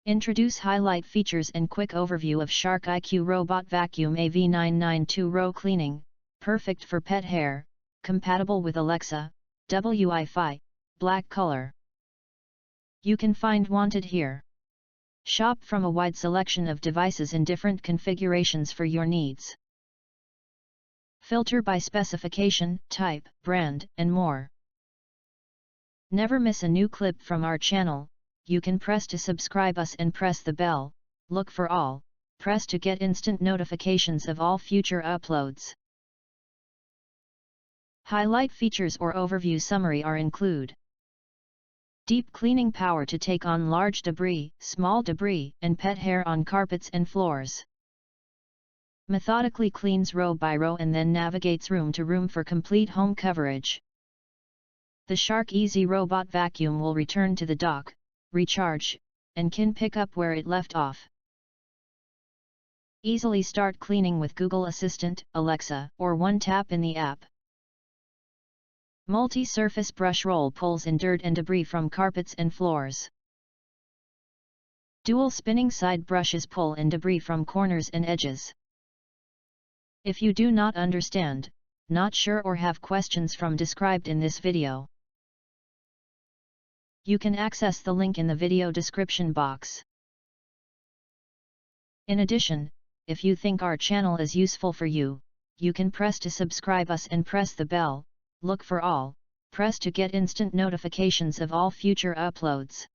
Introduce highlight features and quick overview of Shark IQ Robot Vacuum AV992 Row Cleaning, perfect for pet hair, compatible with Alexa, Wi-Fi, black color. You can find wanted here. Shop from a wide selection of devices in different configurations for your needs. Filter by specification, type, brand, and more. Never miss a new clip from our channel. You can press to subscribe us and press the bell, look for all, press to get instant notifications of all future uploads. Highlight features or overview summary are include. Deep cleaning power to take on large debris, small debris, and pet hair on carpets and floors. Methodically cleans row by row and then navigates room to room for complete home coverage. The Shark Easy Robot Vacuum will return to the dock, recharge, and can pick up where it left off. Easily start cleaning with Google Assistant, Alexa, or one tap in the app. Multi-surface brush roll pulls in dirt and debris from carpets and floors. Dual spinning side brushes pull in debris from corners and edges. If you do not understand, not sure or have questions from described in this video, you can access the link in the video description box. In addition, if you think our channel is useful for you, you can press to subscribe us and press the bell, look for all, press to get instant notifications of all future uploads.